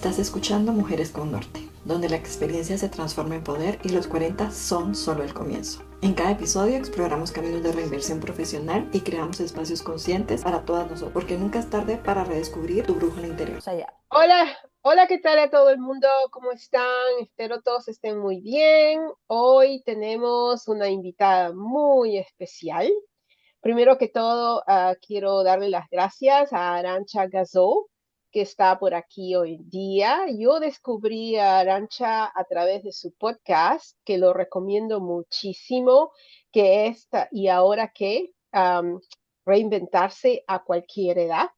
Estás escuchando Mujeres con Norte, donde la experiencia se transforma en poder y los 40 son solo el comienzo. En cada episodio exploramos caminos de reinversión profesional y creamos espacios conscientes para todas nosotros, porque nunca es tarde para redescubrir tu brújula interior. Hola, hola, ¿qué tal a todo el mundo? ¿Cómo están? Espero todos estén muy bien. Hoy tenemos una invitada muy especial. Primero que todo, quiero darle las gracias a Arantxa Gazou, que está por aquí hoy en día. Yo descubrí a Arantxa a través de su podcast, que lo recomiendo muchísimo, que es ¿Y ahora qué? Reinventarse a cualquier edad.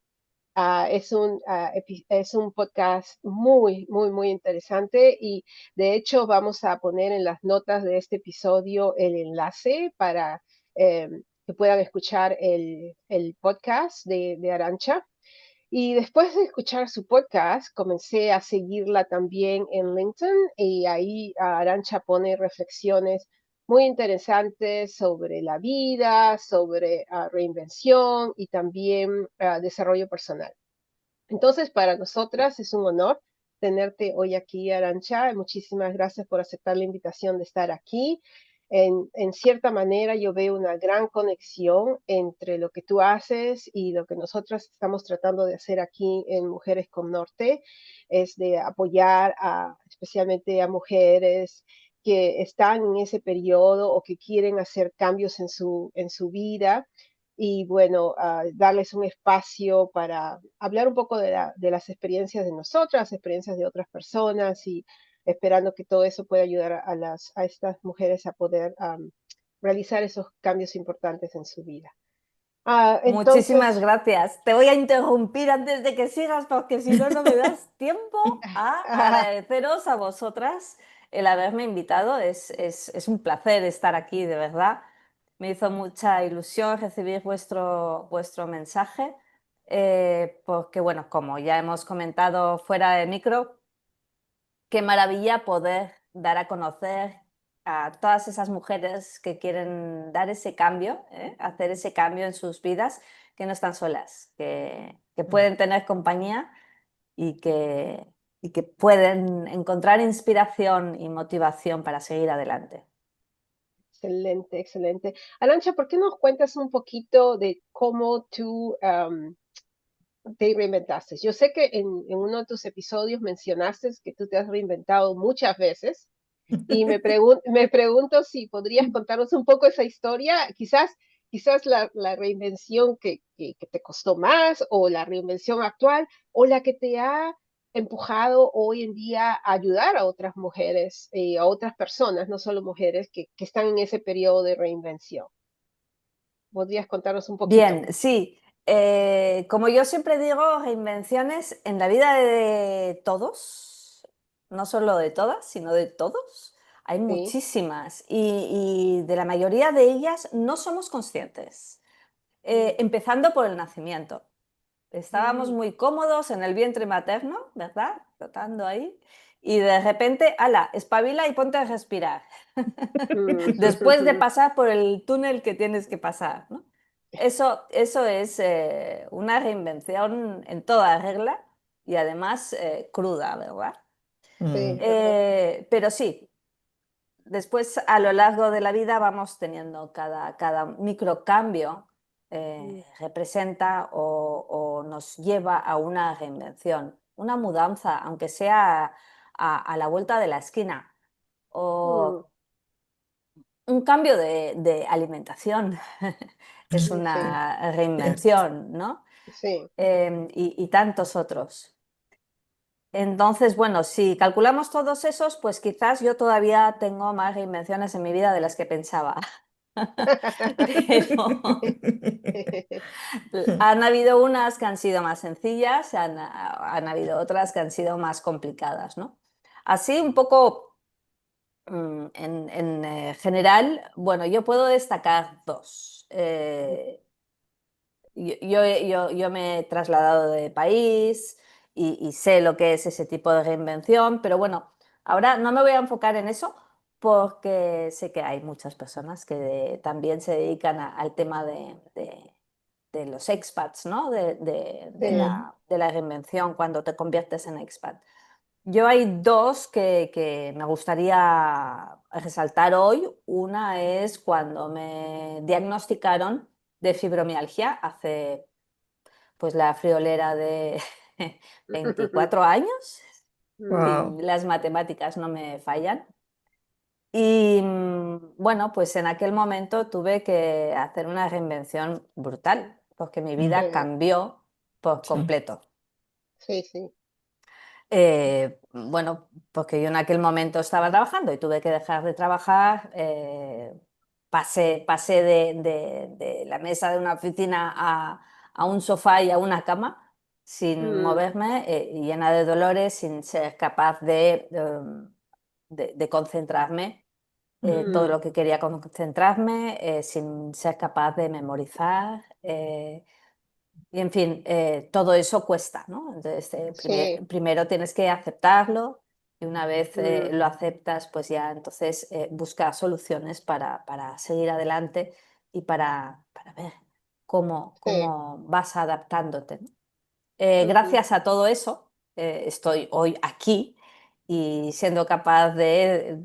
Es un podcast muy, muy, muy interesante y de hecho vamos a poner en las notas de este episodio el enlace para que puedan escuchar el podcast de Arantxa. Y después de escuchar su podcast, comencé a seguirla también en LinkedIn y ahí Arantxa pone reflexiones muy interesantes sobre la vida, sobre reinvención y también desarrollo personal. Entonces, para nosotras es un honor tenerte hoy aquí, Arantxa. Muchísimas gracias por aceptar la invitación de estar aquí. En cierta manera, yo veo una gran conexión entre lo que tú haces y lo que nosotras estamos tratando de hacer aquí en Mujeres con Norte, es de apoyar especialmente a mujeres que están en ese periodo o que quieren hacer cambios en su vida y bueno, darles un espacio para hablar un poco de las experiencias de nosotras, experiencias de otras personas y esperando que todo eso pueda ayudar a estas mujeres a poder realizar esos cambios importantes en su vida. Muchísimas Entonces, gracias. Te voy a interrumpir antes de que sigas porque si no, no me das tiempo a agradeceros a vosotras el haberme invitado. Es un placer estar aquí, de verdad. Me hizo mucha ilusión recibir vuestro mensaje porque, bueno, como ya hemos comentado fuera de micro, qué maravilla poder dar a conocer a todas esas mujeres que quieren dar ese cambio, hacer ese cambio en sus vidas, que no están solas, que pueden tener compañía y y que pueden encontrar inspiración y motivación para seguir adelante. excelente, excelente. Arantxa, ¿por qué nos cuentas un poquito de cómo tú te reinventaste? Yo sé que en uno de tus episodios mencionaste que tú te has reinventado muchas veces. Y me pregunto si podrías contarnos un poco esa historia, quizás la reinvención que te costó más o la reinvención actual o la que te ha empujado hoy en día a ayudar a otras mujeres, a otras personas, no solo mujeres, que están en ese periodo de reinvención. ¿Podrías contarnos un poquito? Bien, sí. Como yo siempre digo, reinvenciones en la vida de todos, no solo de todas, sino de todos, hay Sí. muchísimas y de la mayoría de ellas no somos conscientes. Mm, Empezando por el nacimiento. Estábamos mm, muy cómodos en el vientre materno, ¿verdad? Flotando ahí. Y de repente, ala, espabila y ponte a respirar. Después de mm. pasar por el túnel que tienes que pasar, ¿no? Eso es una reinvención en toda regla y además cruda, ¿verdad? Sí, ¿verdad? Pero sí, después a lo largo de la vida vamos teniendo cada microcambio Mm, representa o nos lleva a una reinvención, una mudanza, aunque sea a la vuelta de la esquina, mm, o un cambio de alimentación es sí, una reinvención, ¿no? sí. Y tantos otros. Entonces, bueno, si calculamos todos esos, pues quizás yo todavía tengo más reinvenciones en mi vida de las que pensaba. Pero han habido unas que han sido más sencillas, han habido otras que han sido más complicadas, ¿no? Así un poco en general, bueno, yo puedo destacar dos. Yo me he trasladado de país y sé lo que es ese tipo de reinvención, pero bueno, ahora no me voy a enfocar en eso porque sé que hay muchas personas que también se dedican al tema de los expats, ¿no? Sí, De la reinvención cuando te conviertes en expat. Yo hay dos que me gustaría resaltar hoy. Una es cuando me diagnosticaron de fibromialgia hace pues la friolera de 24 años, si Wow. las matemáticas no me fallan. Y bueno, pues en aquel momento tuve que hacer una reinvención brutal, porque mi vida Sí, cambió por Sí. completo. sí, sí. Bueno, porque yo en aquel momento estaba trabajando y tuve que dejar de trabajar. Pasé de la mesa de una oficina a un sofá y a una cama sin Mm, moverme, llena de dolores, sin ser capaz de concentrarme todo mm, lo que quería concentrarme, sin ser capaz de memorizar. Y en fin, todo eso cuesta, ¿no? Entonces, sí, primero tienes que aceptarlo y una vez mm, lo aceptas, pues ya entonces buscar soluciones para seguir adelante y para ver sí. cómo vas adaptándote, ¿no? Ujú. Gracias a todo eso, estoy hoy aquí y siendo capaz de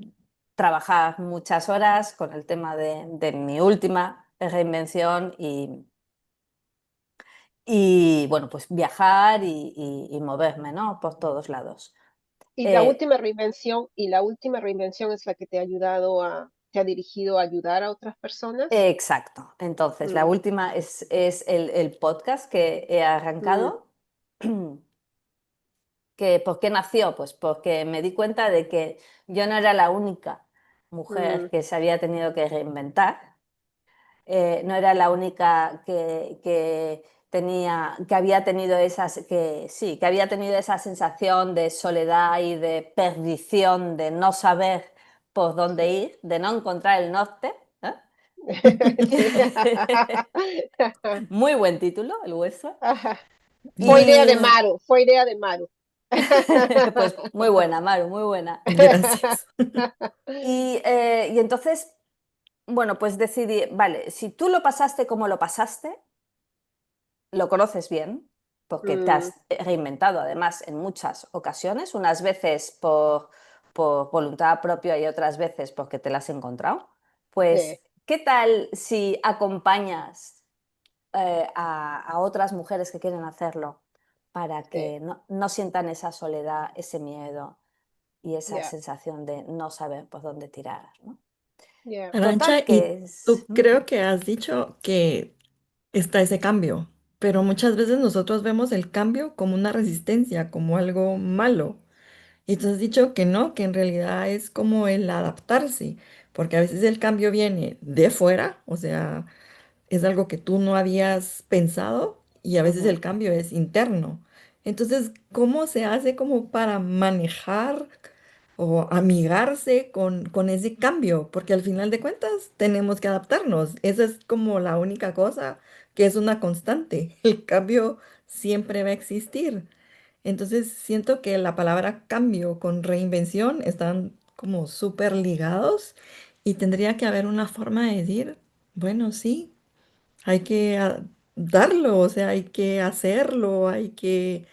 trabajar muchas horas con el tema de mi última reinvención y, bueno, pues viajar y moverme, ¿no? Por todos lados. Eh, Y la última reinvención es la que te ha ayudado te ha dirigido a ayudar a otras personas. exacto. Entonces, la Mm, última es el podcast que he mm, arrancado. ¿Por qué nació? Pues porque me di cuenta de que yo no era la única mujer mm, que se había tenido que reinventar, no era la única que había tenido sí, que había tenido esa sensación de soledad y de perdición, de no saber por dónde sí. ir, de no encontrar el norte. ¿Eh? Sí. Muy buen título, el hueso. Ajá. Fue idea de Y Maru, fue idea de Maru. pues muy buena, Maru, muy buena. Gracias. Y entonces, bueno, pues decidí, vale, si tú lo pasaste como lo pasaste, lo conoces bien, porque te Mm, has reinventado además en muchas ocasiones, unas veces por voluntad propia y otras veces porque te las has encontrado. sí, Pues, ¿qué tal si acompañas a otras mujeres que quieren hacerlo para sí, que no sientan esa soledad, ese miedo y esa ya, sensación de no saber por dónde tirar, ¿no? ya. Arancha, Total, y que es... tú creo que has dicho que está ese cambio, pero muchas veces nosotros vemos el cambio como una resistencia, como algo malo. Y tú has dicho que no, que en realidad es como el adaptarse, porque a veces el cambio viene de fuera, o sea, es algo que tú no habías pensado y a veces Ujú. el cambio es interno. Entonces, ¿cómo se hace como para manejar o amigarse con ese cambio? Porque al final de cuentas tenemos que adaptarnos. Esa es como la única cosa que es una constante. El cambio siempre va a existir. Entonces, siento que la palabra cambio con reinvención están como súper ligados y tendría que haber una forma de decir, bueno, sí. Hay que darlo, o sea, hay que hacerlo, hay que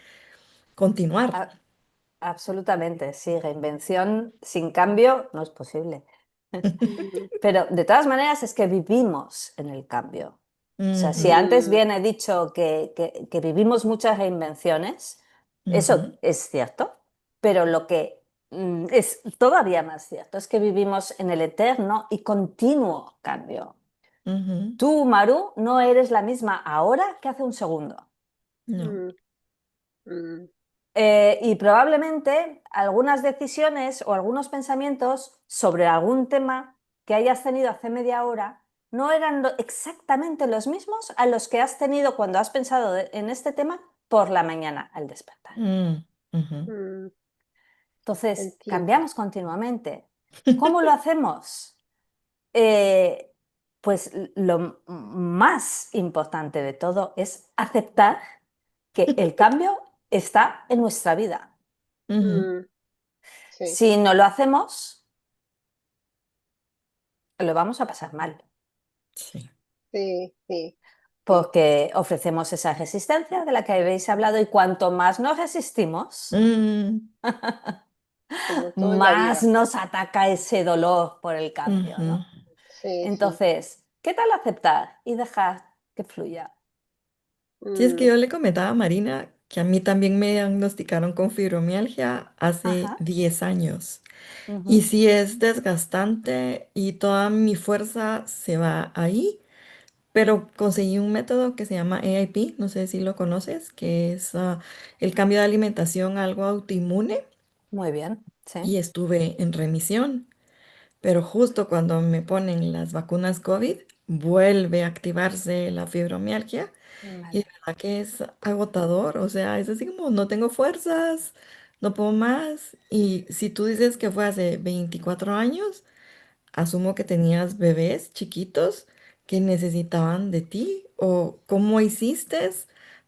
continuar. A- Absolutamente, sí, reinvención sin cambio no es posible. Mm, Pero de todas maneras es que vivimos en el cambio. O sea, si Ujú, antes mm, bien he dicho que vivimos muchas reinvenciones, eso ujú, es cierto, pero lo que es todavía más cierto es que vivimos en el eterno y continuo cambio. ujú. Tú, Maru, no eres la misma ahora que hace un segundo. No. mm, mm, Y probablemente algunas decisiones o algunos pensamientos sobre algún tema que hayas tenido hace media hora no eran exactamente los mismos a los que has tenido cuando has pensado en este tema por la mañana al despertar. Mm, ujú. mm, Entonces, entiendo. cambiamos continuamente. ¿Cómo lo hacemos? Eh, pues lo más importante de todo es aceptar que el cambio está en nuestra vida. Ujú. Mm, sí, Si no lo hacemos, lo vamos a pasar mal. Sí. sí, sí. porque ofrecemos esa resistencia de la que habéis hablado y cuanto más nos resistimos, Mm, como todo en la más vida. nos ataca ese dolor por el cambio, ujú. ¿no? Sí, sí. Entonces, ¿qué tal aceptar y dejar que fluya? Sí, es que Mm, yo le comentaba a Marina que a mí también me diagnosticaron con fibromialgia hace Ajá. 10 años. Y Ujú. sí es desgastante y toda mi fuerza se va ahí, pero conseguí un método que se llama AIP, no sé si lo conoces, que es el cambio de alimentación a algo autoinmune Muy bien, sí. y estuve en remisión. Pero justo cuando me ponen las vacunas COVID, vuelve a activarse la fibromialgia y de Vale. verdad que es agotador, o sea, es así como no tengo fuerzas, no puedo más. Y si tú dices que fue hace 24 años, asumo que tenías bebés chiquitos que necesitaban de ti o cómo hiciste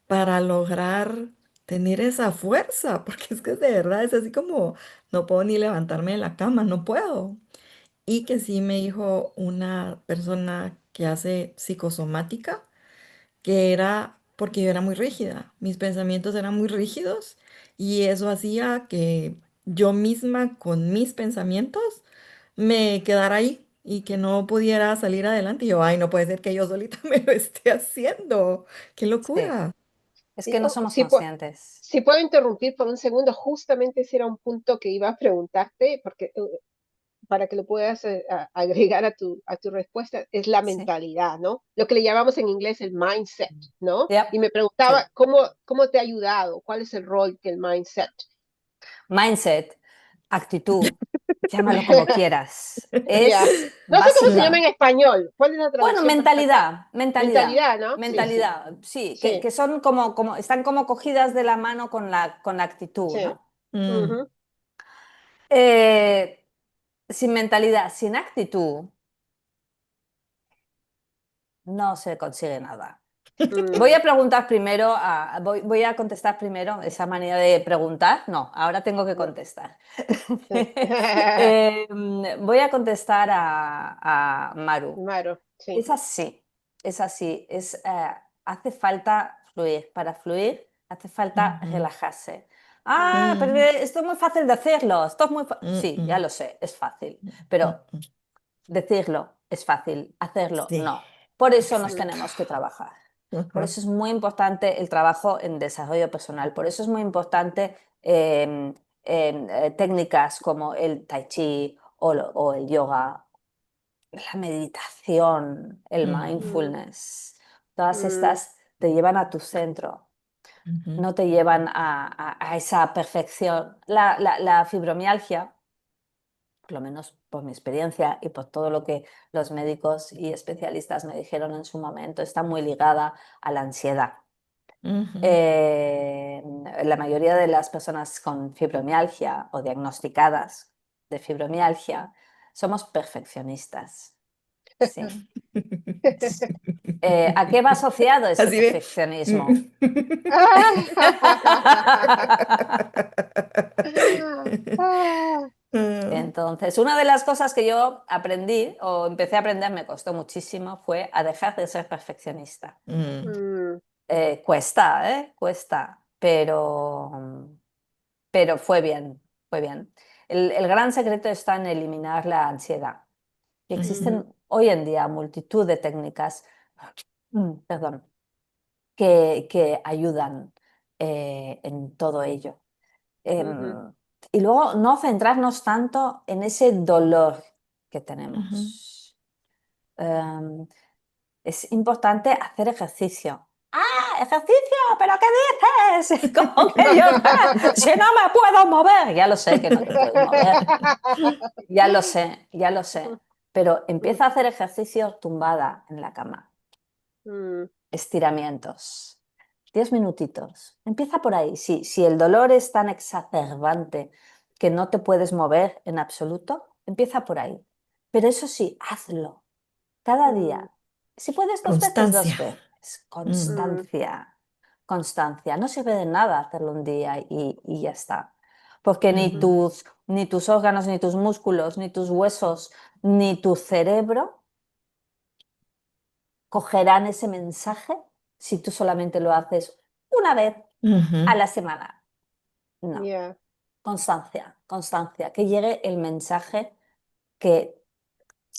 para lograr tener esa fuerza, porque es que de verdad es así como no puedo ni levantarme de la cama, no puedo. Y que sí me dijo una persona que hace psicosomática, que era porque yo era muy rígida, mis pensamientos eran muy rígidos y eso hacía que yo misma con mis pensamientos me quedara ahí y que no pudiera salir adelante. Y yo, ay, no puede ser que yo solita me lo esté haciendo. ¡Qué Sí, locura! es que sí, no somos sí, conscientes. si puedo interrumpir por un segundo, justamente ese era un punto que iba a preguntarte, porque para que lo puedas agregar a tu respuesta, es la Sí. mentalidad, ¿no? Lo que le llamamos en inglés el mindset, ¿no? Yep. Y me Sí. preguntaba, cómo te ha ayudado? ¿Cuál es el rol que el mindset? Mindset, actitud, llámalo como quieras. Ya. Es No sé cómo se Mm, llama básica. en español. ¿Cuál es la Bueno, traducción perfecta? mentalidad, Mentalidad, ¿no? Sí, sí, mentalidad, sí, sí, que son como, están como cogidas de la mano con la actitud, sí. ¿no? mm, Ujú, Eh, sin mentalidad, sin actitud, no se consigue nada. Voy mm, a preguntar primero, voy a contestar primero esa manera de preguntar. No, ahora tengo que no, contestar. sí. Voy a contestar a Maru. Claro, sí. Es así, es así. Hace falta fluir. Para fluir hace falta ujú, relajarse. Ah, Mm, pero mm, esto es muy fácil decirlo. Esto es muy mm, Sí, ya mm, lo sé, es fácil. mm, Pero mm. decirlo es fácil, hacerlo Sí, no. Por eso nos mm, exacto. tenemos que trabajar. Por Ajá. eso es muy importante el trabajo en desarrollo personal. Por eso es muy importante técnicas como el tai chi o el yoga, la meditación, el mm, mindfulness. Todas mm, estas te llevan a tu centro, Ujú, no te llevan a esa perfección. La fibromialgia, por lo menos por mi experiencia y por todo lo que los médicos y especialistas me dijeron en su momento, está muy ligada a la ansiedad. ujú. Eh, la mayoría de las personas con fibromialgia o diagnosticadas de fibromialgia somos perfeccionistas. Sí. ¿A qué va asociado ese Así ve. perfeccionismo? Ah, Entonces, una de las cosas que yo aprendí o empecé a aprender, me costó muchísimo, fue a dejar de ser perfeccionista. mm, mm, Cuesta, ¿eh? Cuesta, pero fue bien, fue bien. El gran secreto está en eliminar la ansiedad. Y ujú, existen hoy en día multitud de técnicas, perdón, que ayudan en todo ello. ujú, Em, y luego no centrarnos tanto en ese dolor que ujú. tenemos. Em, es importante hacer ejercicio. ¡Ah, ejercicio! ¿Pero qué dices? Como que yo, si no me puedo mover. Ya lo sé que no te puedes mover. Ya lo sé, ya lo sé. Pero empieza a hacer ejercicio tumbada en la cama. mm, Estiramientos. 10 minutitos. Empieza por ahí. Si el dolor es tan exacerbante que no te puedes mover en absoluto, empieza por ahí. Pero eso sí, hazlo cada mm, día. Si puedes dos Constancia. veces. Mm, mm, Constancia. Constancia. No sirve de nada hacerlo un día y ya está. Porque ujú, ni tus órganos, ni tus músculos, ni tus huesos, ni tu cerebro cogerán ese mensaje si tú solamente lo haces una vez a la semana. No, Yeah. constancia, que llegue el mensaje que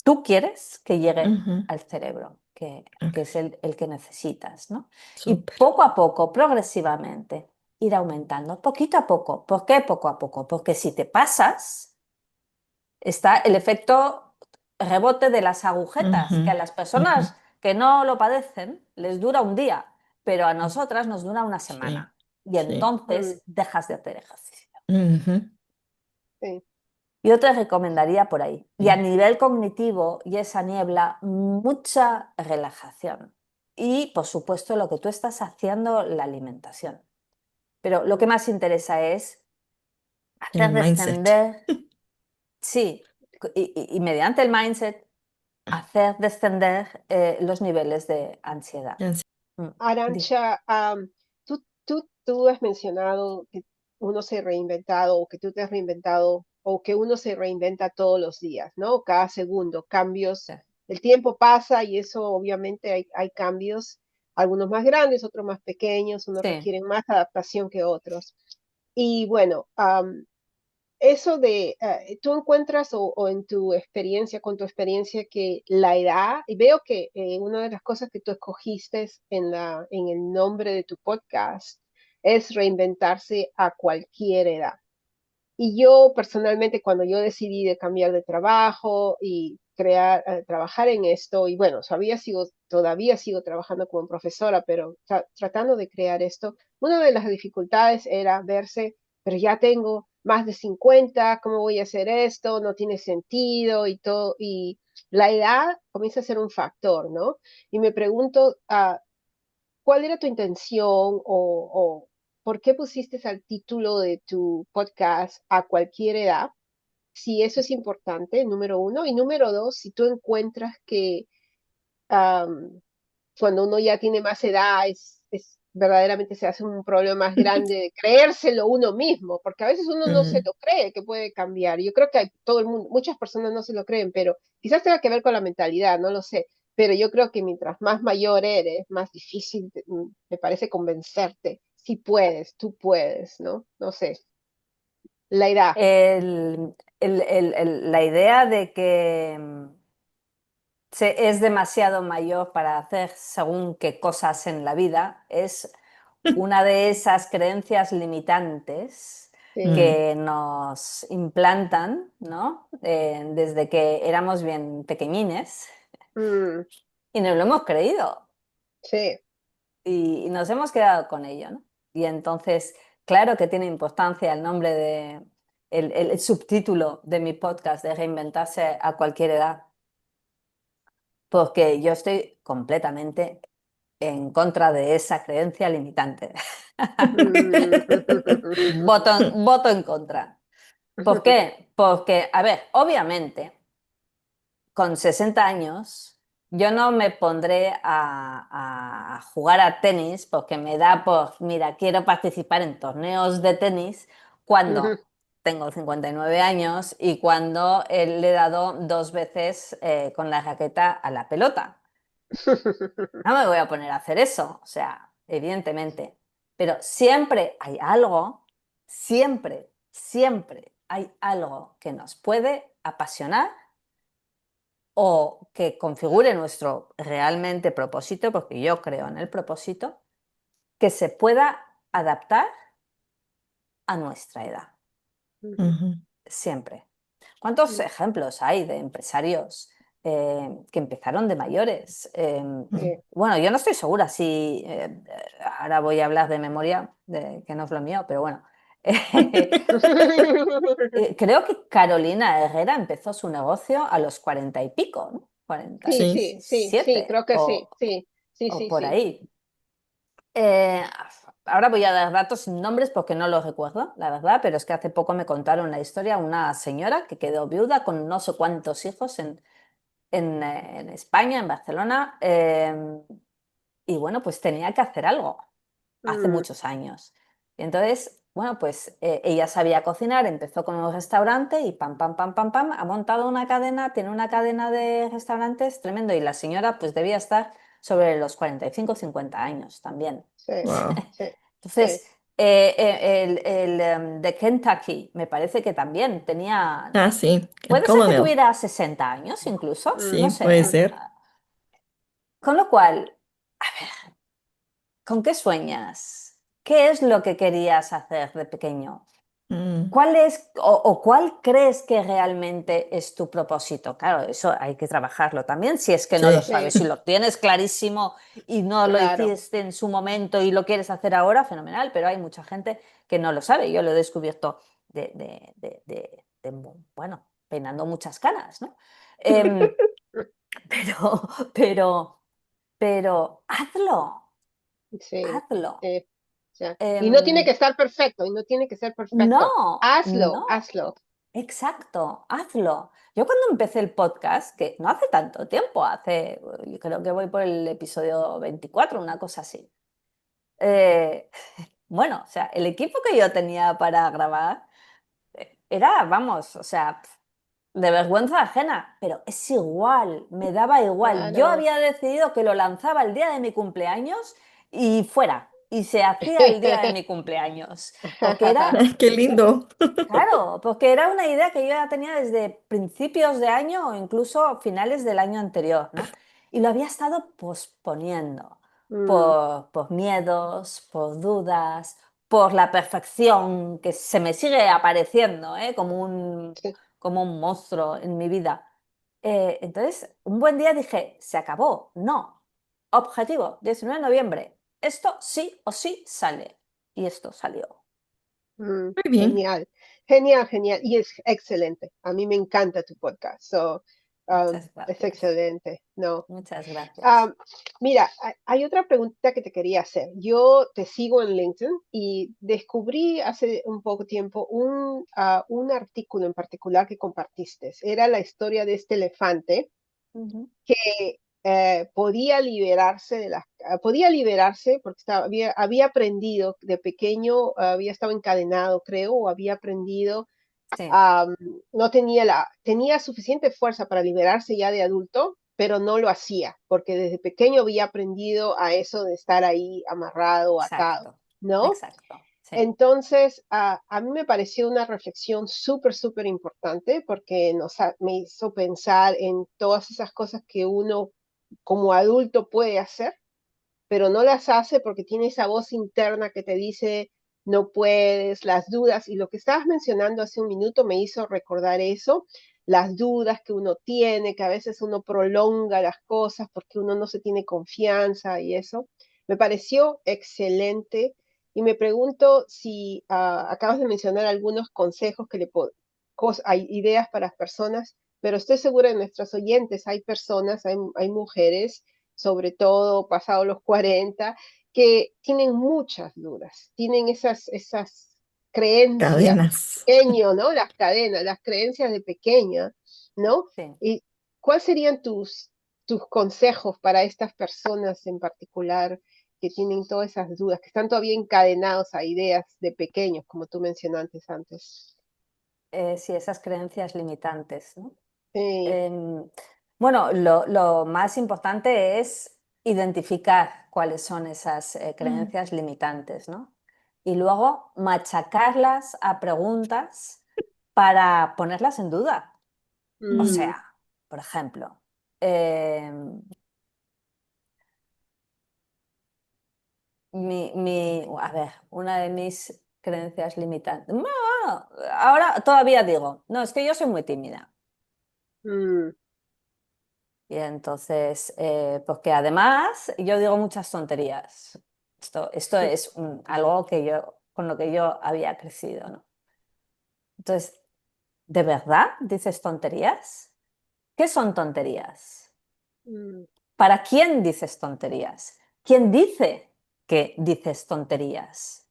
tú quieres que llegue al cerebro, que es el que necesitas, ¿no? Y Súper. poco a poco, progresivamente, ir aumentando, poquito a poco. ¿Por qué poco a poco? Porque si te pasas, está el efecto rebote de las agujetas, que a las personas que no lo padecen les dura un día, pero a nosotras nos dura una Sí, semana. Y sí. entonces dejas de hacer ejercicio. Sí. Yo te recomendaría por ahí. Y a Sí. nivel cognitivo y esa niebla, mucha relajación. Y, por supuesto, lo que tú estás haciendo, la alimentación. Pero lo que más interesa es hacer El mindset. descender, sí, y mediante el mindset, hacer descender los niveles de ansiedad. Ya sé. Di. Arancha, tú has mencionado que uno se ha reinventado o que tú te has reinventado o que uno se reinventa todos los días, ¿no? Cada segundo, cambios. El tiempo pasa y eso obviamente hay cambios, algunos más grandes, otros más pequeños, unos Sí. requieren más adaptación que otros. Y bueno, eso de, tú encuentras o en tu experiencia, con tu experiencia, que la edad, y veo que una de las cosas que tú escogiste en el nombre de tu podcast es reinventarse a cualquier edad. Y yo personalmente, cuando yo decidí de cambiar de trabajo y trabajar en esto, y bueno, todavía sigo trabajando como profesora, pero tratando de crear esto, una de las dificultades era verse, pero ya tengo más de 50, ¿cómo voy a hacer esto? No tiene sentido y todo, y la edad comienza a ser un factor, ¿no? Y me pregunto, ¿cuál era tu intención o por qué pusiste al título de tu podcast a cualquier edad? Si eso es importante, número uno. Y número dos, si tú encuentras que am, cuando uno ya tiene más edad, verdaderamente se hace un problema más grande de creérselo uno mismo, porque a veces uno no se lo cree que puede cambiar. Yo creo que todo el mundo, muchas personas no se lo creen, pero quizás tenga que ver con la mentalidad, no lo sé. Pero yo creo que mientras más mayor eres, más difícil me parece convencerte. Si puedes, tú puedes, ¿no? No sé. La edad. La idea de que es demasiado mayor para hacer según qué cosas en la vida es una de esas creencias limitantes Sí. que nos implantan, ¿no? Desde que éramos bien pequeñines Mm, y nos lo hemos creído sí. y nos hemos quedado con ello, ¿no? Y entonces, claro que tiene importancia el nombre de el subtítulo de mi podcast de reinventarse a cualquier edad, porque yo estoy completamente en contra de esa creencia limitante. Mm. Voto en contra. ¿Por qué? Porque, a ver, obviamente, con 60 años, yo no me pondré a jugar a tenis porque me da por, mira, quiero participar en torneos de tenis cuando tengo 59 años y cuando le he dado 2 veces con la raqueta a la pelota. No me voy a poner a hacer eso, o sea, evidentemente. Pero siempre hay algo, siempre hay algo que nos puede apasionar o que configure nuestro realmente propósito, porque yo creo en el propósito, que se pueda adaptar a nuestra edad. Siempre. ¿Cuántos ejemplos hay de empresarios que empezaron de mayores? Sí. Bueno, yo no estoy segura si ahora voy a hablar de memoria, que no es lo mío, pero bueno. Creo que Carolina Herrera empezó su negocio a los 40 y pico, ¿no? cuarenta Sí, y Sí. sí, sí, sí, siete creo que sí, sí, sí, o sí, por sí. ahí. Eh, Ahora voy a dar datos sin nombres porque no los recuerdo, la verdad, pero es que hace poco me contaron la historia una señora que quedó viuda con no sé cuántos hijos en España, en Barcelona, y bueno, pues tenía que hacer algo hace Mm, muchos años. Y entonces, bueno, pues ella sabía cocinar, empezó con un restaurante y pam, pam, pam, pam, pam, ha montado una cadena, tiene una cadena de restaurantes tremendo y la señora pues debía estar sobre los 45 o 50 años también. Sí, Wow. sí, Entonces, sí. de Kentucky me parece que también tenía, Ah, sí, el puede ser que Colonel. tuviera 60 años incluso, no Sí, Mm, puede sé. mm. ser. Con lo cual, ¿con qué sueñas? ¿Qué es lo que querías hacer de pequeño? Mm, ¿Cuál es o cuál crees que realmente es tu propósito? Claro, eso hay que trabajarlo también, si es que no lo sí. sabes. Sí, Si lo tienes clarísimo y no lo claro. hiciste en su momento y lo quieres hacer ahora, fenomenal, pero hay mucha gente que no lo sabe. Yo lo he descubierto bueno, peinando muchas canas, ¿no? Em, pero, pero, pero Sí, hazlo. sí. O sea, y no tiene Em, que estar perfecto, y no tiene que ser perfecto. no, Hazlo, no. hazlo. Exacto, hazlo. Yo cuando empecé el podcast, que no hace tanto tiempo, yo creo que voy por el episodio 24, una cosa así. eh, bueno, o sea, el equipo que yo tenía para grabar era, vamos, o sea, de vergüenza ajena, pero es igual, me daba igual. Yo Claro. había decidido que lo lanzaba el día de mi cumpleaños y fuera, y se hacía el día de mi cumpleaños, porque era Qué lindo. claro, porque era una idea que yo ya tenía desde principios de año o incluso finales del año anterior, ¿no? Y lo había estado posponiendo Mm, por miedos, por dudas, por la perfección que se me sigue apareciendo, ¿eh? sí. Como un monstruo en mi vida. Entonces, un buen día dije, se acabó, no. Objetivo, 19 de noviembre. Esto sí o sí sale. Y esto salió. Muy bien. Genial, genial, genial. Y es excelente. A mí me encanta tu podcast. Muchas Es gracias. excelente. No. Muchas gracias. Am, Mira, hay otra pregunta que te quería hacer. Yo te sigo en LinkedIn y descubrí hace un poco tiempo un artículo en particular que compartiste. Era la historia de este elefante Ujú. que podía liberarse porque había aprendido de pequeño, había estado encadenado, creo, o había aprendido, Sí, am, no tenía tenía suficiente fuerza para liberarse ya de adulto, pero no lo hacía, porque desde pequeño había aprendido a eso de estar ahí amarrado, atado, exacto, ¿no? exacto. Sí. Entonces, a mí me pareció una reflexión súper, súper importante porque me hizo pensar en todas esas cosas que uno como adulto puede hacer, pero no las hace porque tiene esa voz interna que te dice, no puedes, las dudas. Y lo que estabas mencionando hace un minuto me hizo recordar eso, las dudas que uno tiene, que a veces uno prolonga las cosas porque uno no se tiene confianza y eso. Me pareció excelente y me pregunto si acabas de mencionar algunos consejos hay ideas para las personas, pero estoy segura de nuestros oyentes, hay personas, hay mujeres sobre todo pasado los 40, que tienen muchas dudas, tienen esas creencias, Cadenas. pequeño, ¿no? Las cadenas, las creencias de pequeña, ¿no? Sí. ¿Y cuáles serían tus consejos para estas personas en particular que tienen todas esas dudas, que están todavía encadenados a ideas de pequeños, como tú mencionaste antes? Sí, esas creencias limitantes, ¿no? Sí. Em, bueno, lo más importante es identificar cuáles son esas Mm, creencias limitantes, ¿no? Y luego machacarlas a preguntas para ponerlas en duda. O Mm, sea, por ejemplo, em, a ver, una de mis creencias limitantes. No, ahora todavía digo, no, es que yo soy muy tímida. mm, Y entonces, porque además yo digo muchas tonterías. Esto es algo con lo que yo había crecido, ¿no? Entonces, ¿de verdad dices tonterías? ¿Qué son tonterías? mm, ¿Para quién dices tonterías? ¿Quién dice que dices tonterías?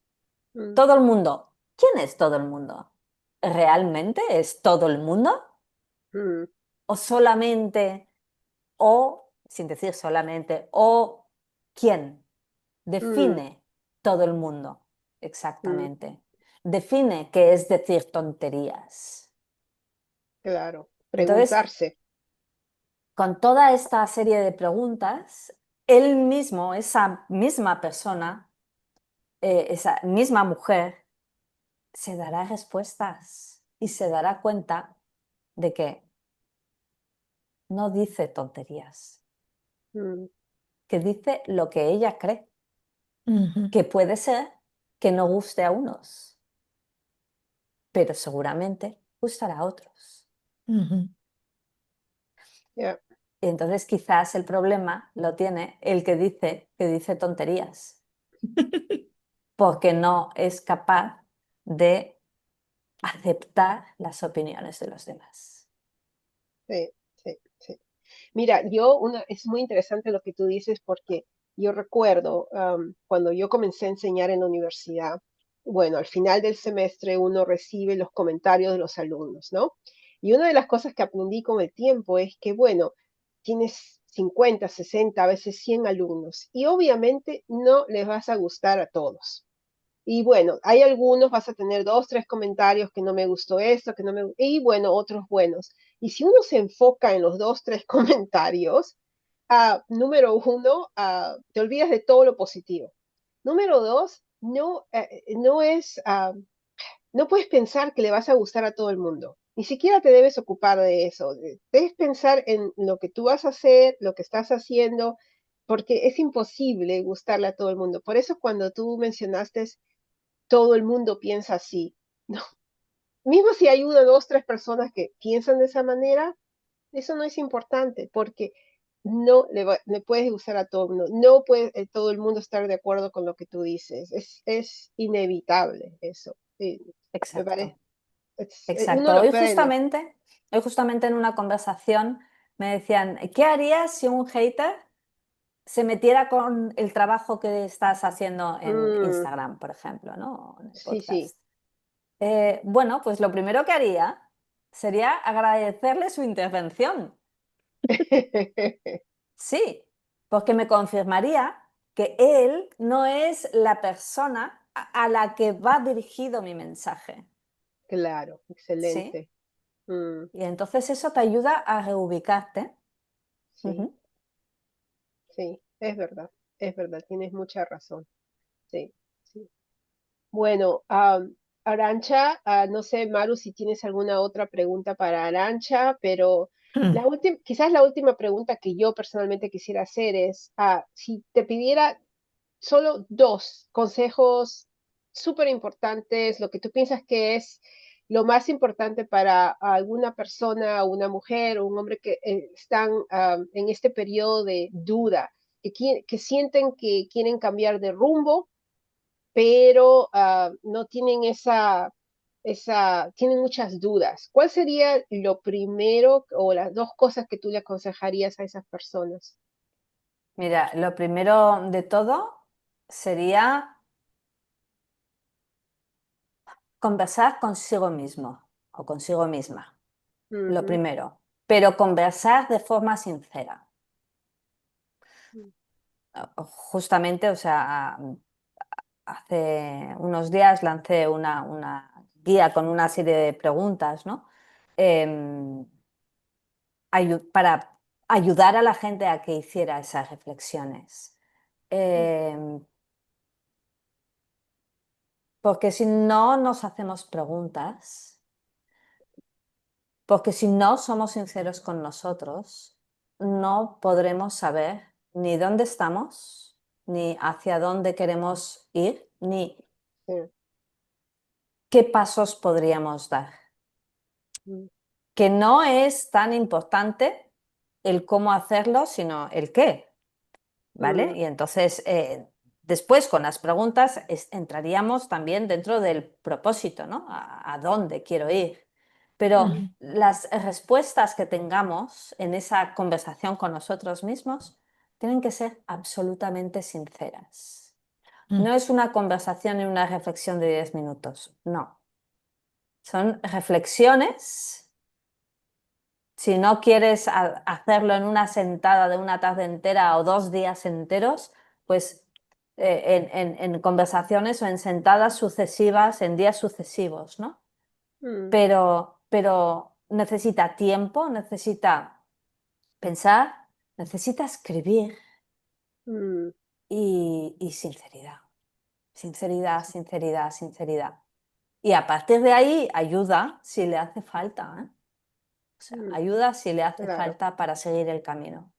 mm, Todo el mundo. ¿Quién es todo el mundo? ¿Realmente es todo el mundo? mm, ¿O solamente, o, sin decir solamente, o quién mm, define todo el mundo? mm, Exactamente. Define qué es decir tonterías. claro. Entonces, Preguntarse. con toda esta serie de preguntas, él mismo, esa misma persona, esa misma mujer, se dará respuestas y se dará cuenta de que no dice tonterías, Mm, que dice lo que ella cree, Ujú, que puede ser que no guste a unos, pero seguramente gustará a otros. ujú. yeah. Y entonces quizás el problema lo tiene el que dice tonterías, porque no es capaz de aceptar las opiniones de los demás. Sí, sí, sí. Mira, es muy interesante lo que tú dices porque yo recuerdo cuando yo comencé a enseñar en la universidad, bueno, al final del semestre uno recibe los comentarios de los alumnos, ¿no? Y una de las cosas que aprendí con el tiempo es que, bueno, tienes 50, 60, a veces 100 alumnos y obviamente no les vas a gustar a todos. Y bueno, hay algunos, vas a tener dos, tres comentarios que no me gustó esto, que no me, y bueno, otros buenos. Y si uno se enfoca en los dos, tres comentarios, número uno, te olvidas de todo lo positivo. Número dos, no es, no puedes pensar que le vas a gustar a todo el mundo. Ni siquiera te debes ocupar de eso. Debes pensar en lo que tú vas a hacer, lo que estás haciendo, porque es imposible gustarle a todo el mundo. Por eso cuando tú mencionaste todo el mundo piensa así. No. Mismo si hay una, dos, tres personas que piensan de esa manera, eso no es importante porque no le puedes gustar a todo el mundo. No puede todo el mundo estar de acuerdo con lo que tú dices. Es inevitable eso. Sí, me Exacto, parece. Uno exacto. lo aprende. Hoy justamente en una conversación me decían, ¿qué harías si un hater se metiera con el trabajo que estás haciendo en Mm, Instagram, por ejemplo, ¿no? En el sí, sí. podcast? Bueno, pues lo primero que haría sería agradecerle su intervención. Sí, porque me confirmaría que él no es la persona a la que va dirigido mi mensaje. Claro, Sí, excelente. Mm, y entonces eso te ayuda a reubicarte. sí, Ujú. sí, es verdad, tienes mucha razón. Sí, sí. Bueno, Arancha, no sé, Maru, si tienes alguna otra pregunta para Arancha, pero Mm, quizás la última pregunta que yo personalmente quisiera hacer es, si te pidiera solo dos consejos súper importantes, lo que tú piensas que es lo más importante para alguna persona, una mujer o un hombre que están en este periodo de duda, que sienten que quieren cambiar de rumbo pero no tienen tienen muchas dudas. ¿Cuál sería lo primero o las dos cosas que tú le aconsejarías a esas personas? Mira, lo primero de todo sería conversar consigo mismo o consigo misma. Lo Ujú, primero, pero conversar de forma sincera. Justamente, o sea, hace unos días lancé una guía con una serie de preguntas, ¿no? Em, para ayudar a la gente a que hiciera esas reflexiones. mm, Em, Porque si no nos hacemos preguntas, porque si no somos sinceros con nosotros, no podremos saber ni dónde estamos, ni hacia dónde queremos ir, ni sí, qué pasos podríamos dar. mm, Que no es tan importante el cómo hacerlo, sino el qué, ¿vale? mm, Y entonces, después con las preguntas entraríamos también dentro del propósito, ¿no? A dónde quiero ir? Pero ujú, las respuestas que tengamos en esa conversación con nosotros mismos tienen que ser absolutamente sinceras. mm, No es una conversación y una reflexión de 10 minutos, no. Son reflexiones. Si no quieres hacerlo en una sentada de una tarde entera o 2 días enteros, pues en conversaciones o en sentadas sucesivas, en días sucesivos, ¿no? mm, Pero necesita tiempo, necesita pensar, necesita escribir, mm, y sinceridad. Sinceridad, sinceridad, sinceridad. Y a partir de ahí, ayuda si le hace falta, ¿eh? O sea, mm, ayuda si le hace claro, falta para seguir el camino.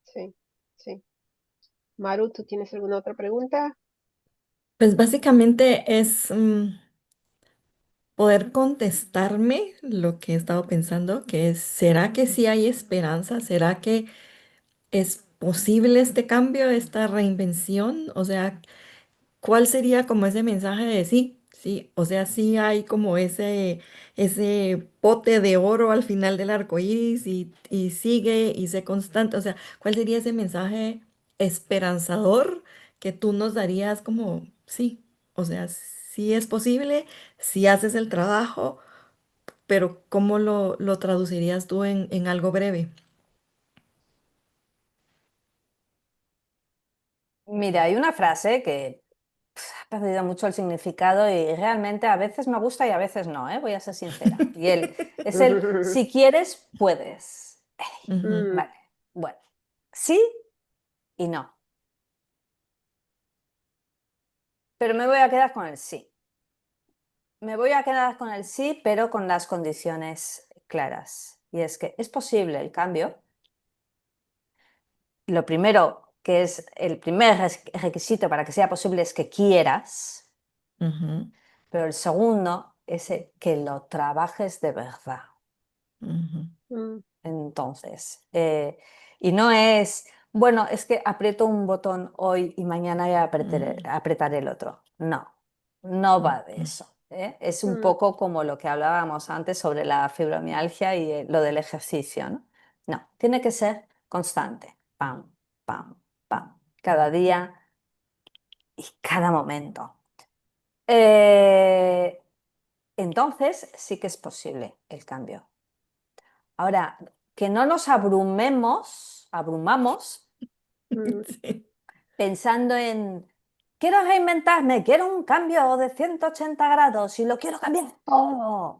sí, sí. Maru, ¿tú tienes alguna otra pregunta? Pues básicamente es poder contestarme lo que he estado pensando, que es, ¿será que sí hay esperanza? ¿Será que es posible este cambio, esta reinvención? O sea, ¿cuál sería como ese mensaje de sí? Sí, o sea, sí hay como ese pote de oro al final del arco iris y sigue y sé constante. O sea, ¿cuál sería ese mensaje esperanzador que tú nos darías como sí? O sea, sí es posible, si haces el trabajo, pero ¿cómo lo traducirías tú en algo breve? Mira, hay una frase que ha perdido mucho el significado y realmente a veces me gusta y a veces no, ¿eh? Voy a ser sincera. Y es el, si quieres, puedes. Ujú, Mm, Vale, bueno, sí y no. Pero me voy a quedar con el sí. Me voy a quedar con el sí, pero con las condiciones claras. Y es que es posible el cambio. Lo primero, que es el primer requisito para que sea posible, es que quieras, ujú, pero el segundo es que lo trabajes de verdad. ujú, mm, Entonces, y no es, bueno, es que aprieto un botón hoy y mañana ya apretaré el otro. No, no va de ujú, eso. ¿Eh? Es un mm, poco como lo que hablábamos antes sobre la fibromialgia y lo del ejercicio, ¿no? No, tiene que ser constante. Pam, pam, pam. Cada día y cada momento. Eh, entonces sí que es posible el cambio. Ahora, que no nos abrumamos mm. sí, pensando en, quiero reinventarme, quiero un cambio de 180 grados y lo quiero cambiar todo.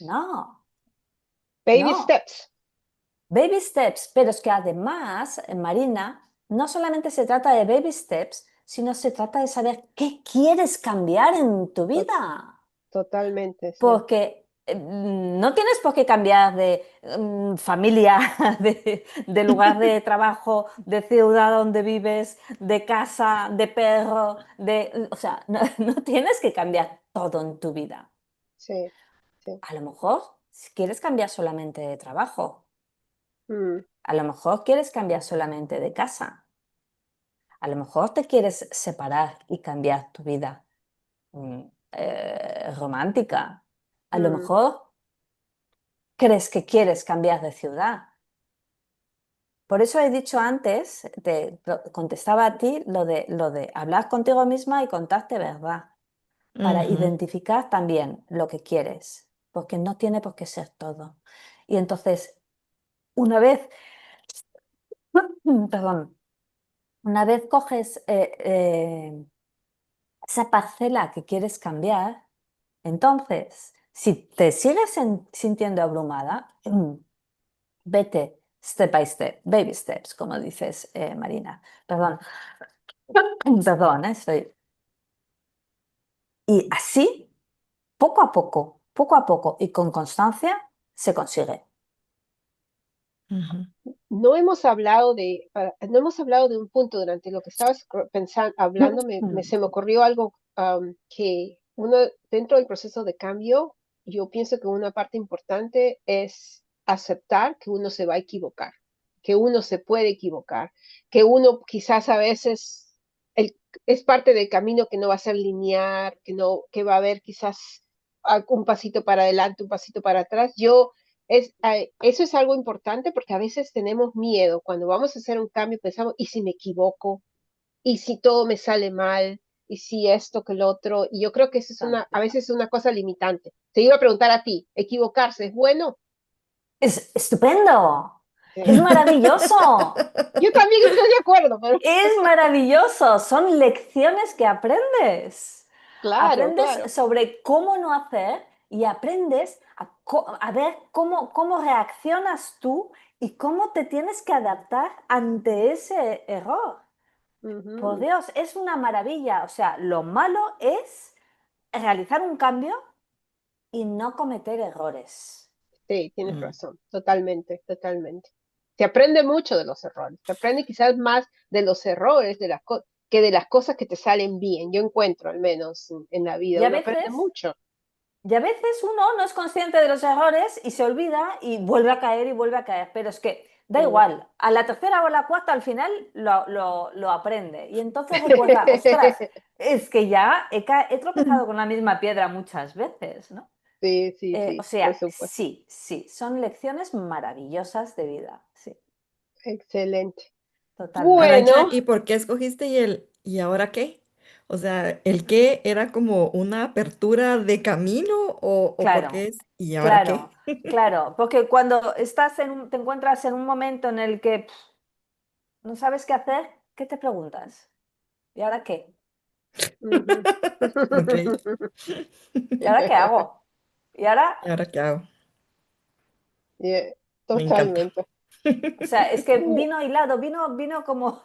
No, Baby no. steps. Baby steps, pero es que además, Marina, no solamente se trata de baby steps, sino se trata de saber qué quieres cambiar en tu To- vida. Totalmente, sí. Porque no tienes por qué cambiar de familia, de lugar de trabajo, de ciudad donde vives, de casa, de perro, o sea, no, no tienes que cambiar todo en tu vida. Sí, sí. A lo mejor si quieres cambiar solamente de trabajo, Mm, a lo mejor quieres cambiar solamente de casa, a lo mejor te quieres separar y cambiar tu vida mm, romántica, a lo mm, mejor crees que quieres cambiar de ciudad. Por eso he dicho antes, contestaba a ti lo de hablar contigo misma y contarte verdad, para ujú, identificar también lo que quieres, porque no tiene por qué ser todo. Y entonces, una vez, perdón, una vez coges esa parcela que quieres cambiar, entonces, si te sigues sintiendo abrumada, vete step by step, baby steps, como dices, Marina. Perdón, perdón, estoy. Y así, poco a poco y con constancia, se consigue. ujú, no hemos hablado de un punto durante lo que estabas pensando, hablando, se me ocurrió algo que uno, dentro del proceso de cambio, yo pienso que una parte importante es aceptar que uno se va a equivocar, que uno se puede equivocar, que uno quizás a veces el, es parte del camino que no va a ser lineal, que no, que va a haber quizás un pasito para adelante, un pasito para atrás. Eso es algo importante porque a veces tenemos miedo. Cuando vamos a hacer un cambio, pensamos, ¿y si me equivoco? ¿Y si todo me sale mal? ¿Y si esto que lo otro? Y yo creo que eso a veces es una cosa limitante. Te iba a preguntar a ti, ¿equivocarse es bueno? Es estupendo, es Sí. maravilloso, Yo también estoy de acuerdo, pero es maravilloso. Son lecciones que aprendes. claro, Aprendes claro. sobre cómo no hacer y aprendes a ver cómo reaccionas tú y cómo te tienes que adaptar ante ese error. Por Ujú. Dios, es una maravilla. O sea, lo malo es realizar un cambio y no cometer errores. Sí, tienes Mm. razón, totalmente, totalmente. Se aprende mucho de los errores, se aprende quizás más de los errores que de las cosas que te salen bien. Yo encuentro, al menos en la Y vida, a uno aprende veces, mucho. y a veces uno no es consciente de los errores y se olvida y vuelve a caer y vuelve a caer. Pero es que da Mm. igual, a la tercera o la cuarta al final lo aprende. Y entonces recuerda, ostras, es que ya he tropezado con la misma piedra muchas veces, ¿no? Sí, sí, O sí, por sea, supuesto. sí, sí, son lecciones maravillosas de vida, sí, Excelente. totalmente. Arancha, Bueno, ¿y por qué escogiste y ahora qué? O sea, ¿el qué era como una apertura de camino o por qué Claro, es y ahora claro, qué? claro, porque cuando te encuentras en un momento en el que no sabes qué hacer, ¿qué te preguntas? ¿Y ahora qué? ujú. Ok, ¿Y ahora qué hago? Y ahora, ¿y ahora qué hago? Yeah, Me encanta. totalmente. o sea, es que Uh, vino hilado, vino como,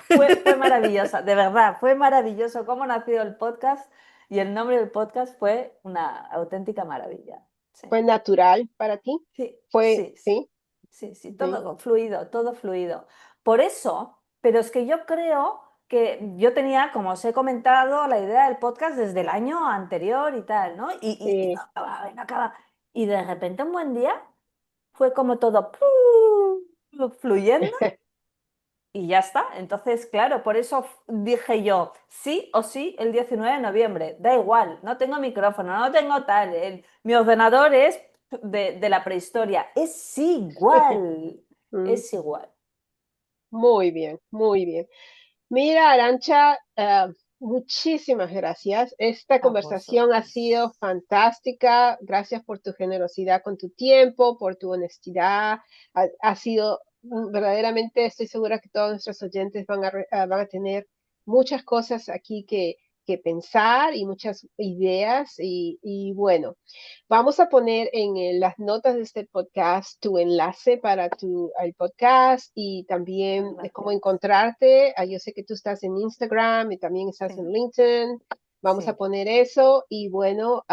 fue maravillosa, de verdad, fue maravilloso cómo nació el podcast y el nombre del podcast fue una auténtica maravilla. Sí, ¿Fue natural para ti? sí, Fue, sí, sí. sí, Sí, sí, sí, todo fluido, todo fluido. Por eso, pero es que yo creo que yo tenía, como os he comentado, la idea del podcast desde el año anterior y tal, ¿no? Y sí. no acababa, y no acababa. Y de repente un buen día fue como todo ¡pum! Fluyendo y ya está. Entonces, claro, por eso dije yo, sí o sí, el 19 de noviembre, da igual, no tengo micrófono, no tengo tal, mi ordenador es de la prehistoria, Mm, es igual. muy bien, muy bien. Mira, Arancha, muchísimas gracias. Esta A conversación ha vosotros. sido fantástica. Gracias por tu generosidad con tu tiempo, por tu honestidad. Ha sido verdaderamente, estoy segura que todos nuestros oyentes van a tener muchas cosas aquí que pensar y muchas ideas. Y bueno. Vamos a poner en las notas de este podcast tu enlace para el podcast y también de cómo Gracias. encontrarte. Yo sé que tú estás en Instagram y también estás en Sí, LinkedIn. Vamos a sí. poner eso y bueno,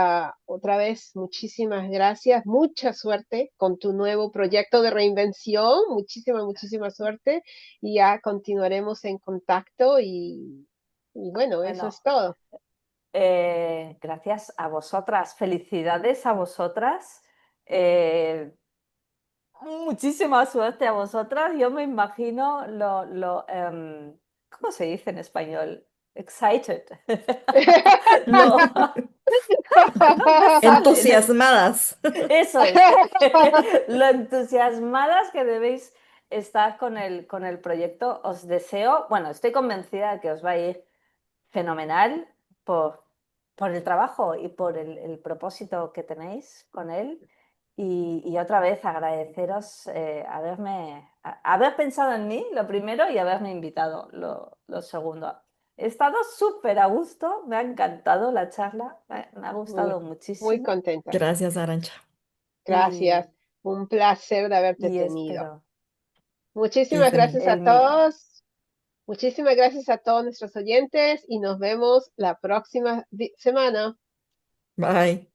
otra vez muchísimas gracias. Mucha suerte con tu nuevo proyecto de reinvención. Muchísima, muchísima suerte y ya continuaremos en contacto y bueno, eso Bueno, es todo. gracias a vosotras. Felicidades a vosotras. Eh, Muchísima suerte a vosotras. Yo me imagino ¿cómo se dice en español? Excited. Lo, no me sale. Entusiasmadas. Eso es. Lo entusiasmadas que debéis estar con el proyecto. Os deseo, bueno, estoy convencida de que os va a ir fenomenal por el trabajo y por el propósito que tenéis con él. Y otra vez agradeceros haber pensado en mí, lo primero, y haberme invitado, lo segundo. He estado súper a gusto, me ha encantado la charla, me ha Muy, gustado muy muchísimo contenta. Gracias, Arancha. Gracias. y, Un placer de haberte y tenido. espero Que Muchísimas estén. gracias a el mío. todos. Muchísimas gracias a todos nuestros oyentes y nos vemos la próxima semana. Bye.